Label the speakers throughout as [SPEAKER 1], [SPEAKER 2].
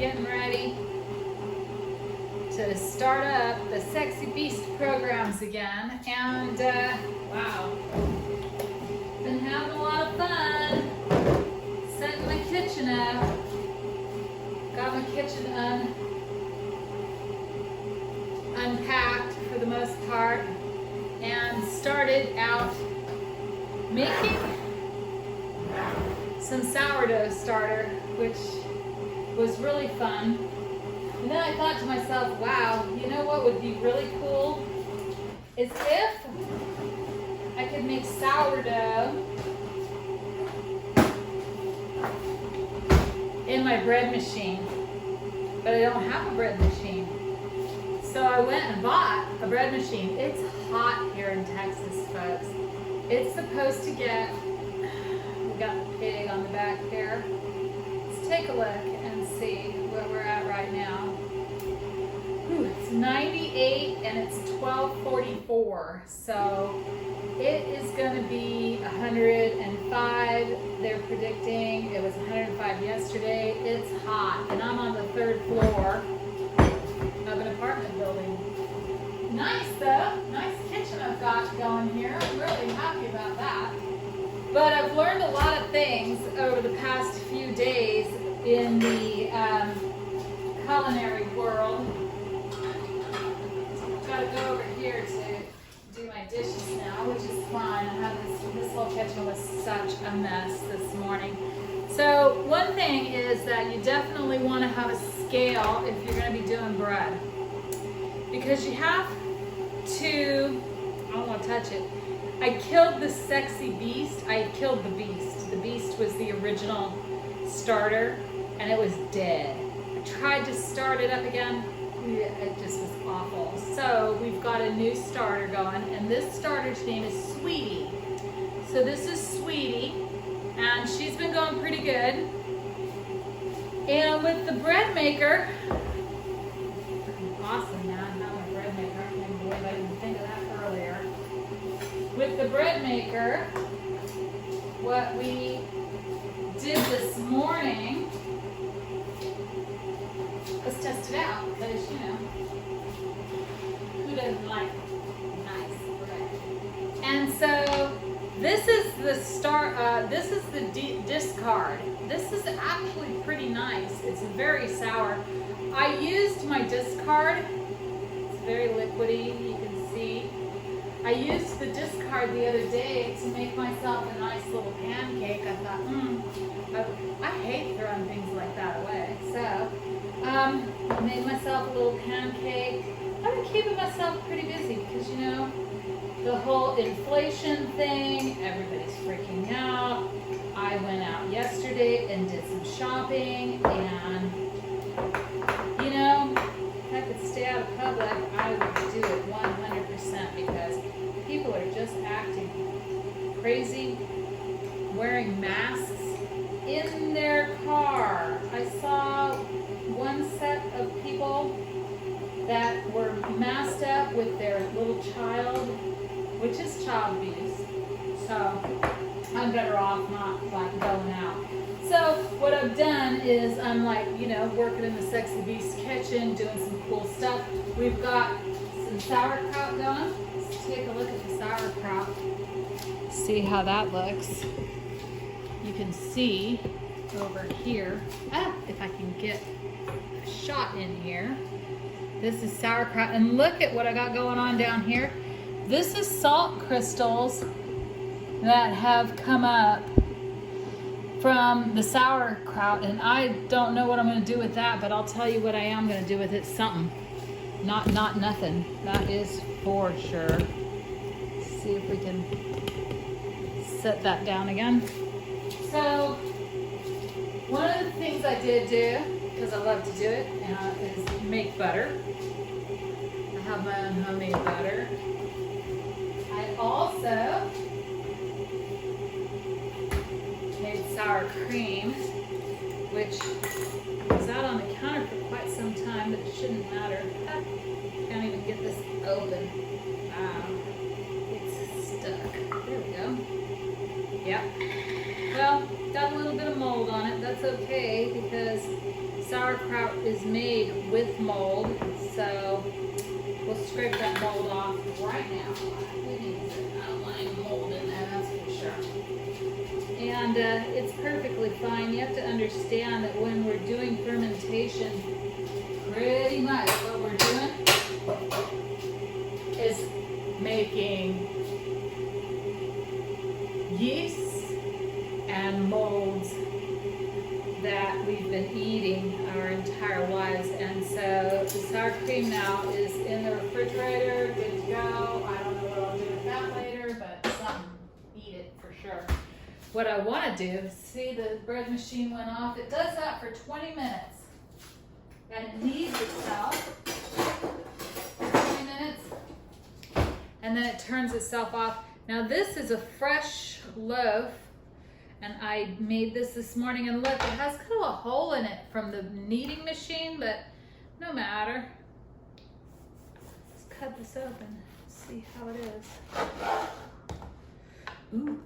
[SPEAKER 1] getting ready to start up the Sexy Beast programs again, and wow, been having a lot of fun setting my kitchen up. Got my kitchen unpacked for the most part, and started out making some sourdough starter, which was really fun. And then I thought to myself, wow, you know what would be really cool is if I could make sourdough in my bread machine, but I don't have a bread machine. So I went and bought a bread machine. It's hot here in Texas, folks. It's supposed to get, we got the pig on the back here. Let's take a look and see where we're at right now. Ooh, it's 98 and it's 12:44. So it is going to be 105. They're predicting it was 105 yesterday. It's hot, and I'm on the 3rd floor of an apartment building. Nice though, nice kitchen I've got going here. I'm really happy about that. But I've learned a lot of things over the past few days in the culinary world. I've got to go over here to do my dishes now, which is fine. I have this whole kitchen was such a mess this morning. So one thing is that you definitely want to have a scale if you're going to be doing bread, because you have to, I don't want to touch it. I killed the Sexy Beast. I killed the Beast. The Beast was the original starter, and it was dead. I tried to start it up again. It just was awful. So we've got a new starter going, and this starter's name is Sweetie. So this is Sweetie, and she's been going pretty good. And with the bread maker, awesome, man, having a bread maker. I can't believe I didn't think of that earlier. With the bread maker, what we did this morning, let's test it out, because, you know, who doesn't like nice bread? And so this is the this is the discard. This is actually pretty nice. It's very sour. I used my discard. It's very liquidy, you can see. I used the discard the other day to make myself a nice little pancake. I thought, I hate throwing things like that away. So, I made myself a little pancake. I've been keeping myself pretty busy because, you know, the whole inflation thing, everybody's freaking out. I went out yesterday and did some shopping, and, you know, if I could stay out of public, I would do it 100% because people are just acting crazy, wearing masks in their car. I saw one set of people that were masked up with their little child, which is child abuse. So I'm better off not like going out. So what I've done is I'm like, you know, working in the Sexy Beast kitchen, doing some cool stuff. We've got some sauerkraut going. Let's take a look at the sauerkraut. See how that looks. You can see over here, if I can get a shot in here. This is sauerkraut, and look at what I got going on down here. This is salt crystals that have come up from the sauerkraut, and I don't know what I'm going to do with that, but I'll tell you what I am going to do with it. Something. Not nothing. That is for sure. Let's see if we can set that down again. So, one of the things I did do, because I love to do it, is make butter. I have my own homemade butter. I also made sour cream, which was out on the counter for quite some time, but it shouldn't matter. Can't even get this open. It's stuck. There we go. Yep. Well, got a little bit of mold on it. That's okay, because sauerkraut is made with mold, so we'll scrape that mold off right now. We need some outlying mold in there, that's for sure. And it's perfectly fine. You have to understand that when we're doing fermentation, pretty much what we're doing is making yeasts and molds that we've been eating our entire lives. And so the sour cream now is in the refrigerator, good to go. I don't know what I'll do with that later, but something, eat it for sure. What I want to do, see the bread machine went off. It does that for 20 minutes. And it kneads itself for 20 minutes. And then it turns itself off. Now this is a fresh loaf. And I made this morning, and look, it has kind of a hole in it from the kneading machine, but no matter. Let's cut this open, see how it is. Ooh.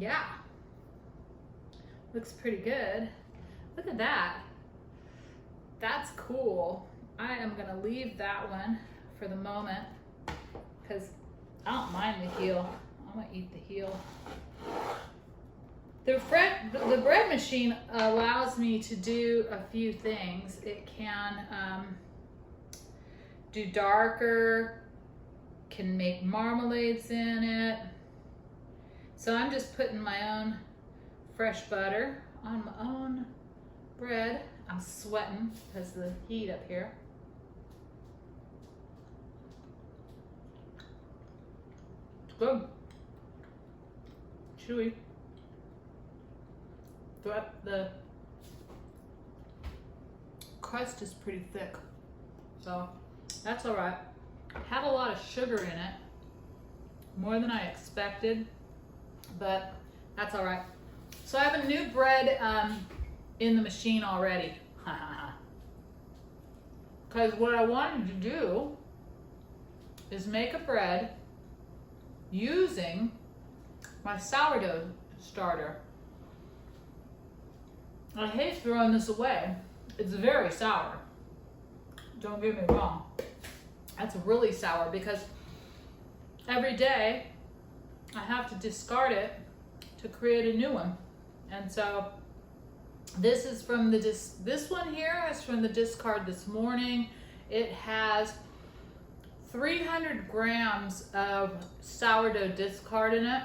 [SPEAKER 1] Yeah. Looks pretty good. Look at that. That's cool. I am gonna leave that one for the moment because I don't mind the heel. I'm gonna eat the heel. The bread machine allows me to do a few things. It can do darker, can make marmalades in it. So I'm just putting my own fresh butter on my own bread. I'm sweating because of the heat up here. It's good. Chewy. The crust is pretty thick, so that's all right. Had a lot of sugar in it, more than I expected, but that's all right. So I have a new bread in the machine already. Because what I wanted to do is make a bread using my sourdough starter. I hate throwing this away. It's very sour. Don't get me wrong. That's really sour because every day I have to discard it to create a new one. And so this is from the this one here is from the discard this morning. It has 300 grams of sourdough discard in it,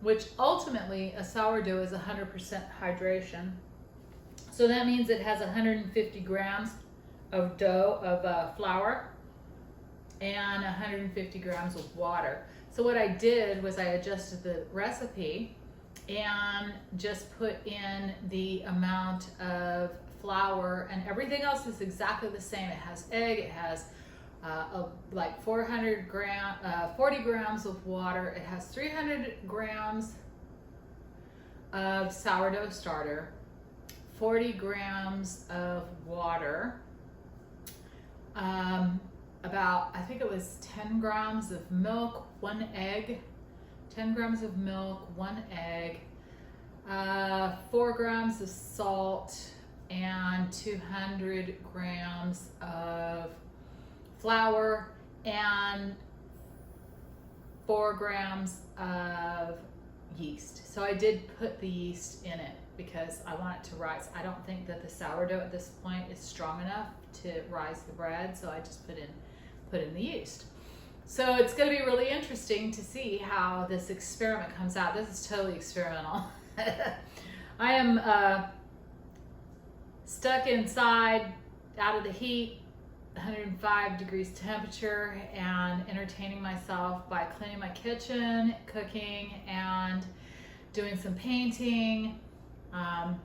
[SPEAKER 1] which ultimately a sourdough is 100% hydration. So that means it has 150 grams of dough, of flour, and 150 grams of water. So what I did was I adjusted the recipe and just put in the amount of flour, and everything else is exactly the same. It has egg, it has like 40 grams of water. It has 300 grams of sourdough starter, 40 grams of water, about, I think it was 10 grams of milk, 1 egg, 10 grams of milk, 1 egg, 4 grams of salt, and 200 grams of flour, and 4 grams of yeast. So I did put the yeast in it because I want it to rise. I don't think that the sourdough at this point is strong enough to rise the bread, so I just put in the yeast. So it's going to be really interesting to see how this experiment comes out. This is totally experimental. I am stuck inside, out of the heat, 105 degrees temperature, and entertaining myself by cleaning my kitchen, cooking, and doing some painting.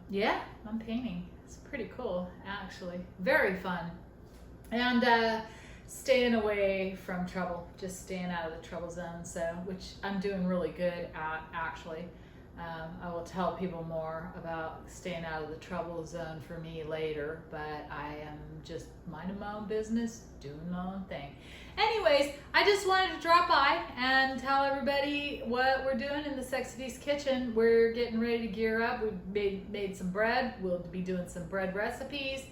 [SPEAKER 1] Yeah, I'm painting. It's pretty cool, actually. Very fun. And staying away from trouble, just staying out of the trouble zone, so, which I'm doing really good at, actually. I will tell people more about staying out of the trouble zone for me later, but I am just minding my own business, doing my own thing. Anyways, I just wanted to drop by and tell everybody what we're doing in the Sexy Beast kitchen. We're getting ready to gear up. We made some bread. We'll be doing some bread recipes.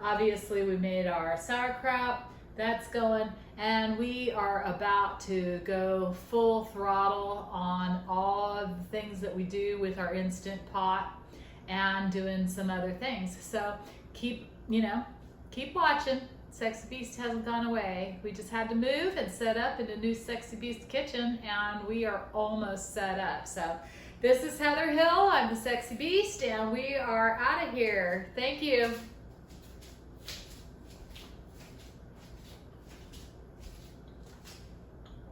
[SPEAKER 1] Obviously, we made our sauerkraut. That's going, and we are about to go full throttle on all of the things that we do with our Instant Pot and doing some other things. So keep watching. Sexy Beast hasn't gone away. We just had to move and set up in a new Sexy Beast kitchen, and we are almost set up. So this is Heather Hill. I'm the Sexy Beast, and we are out of here. Thank you.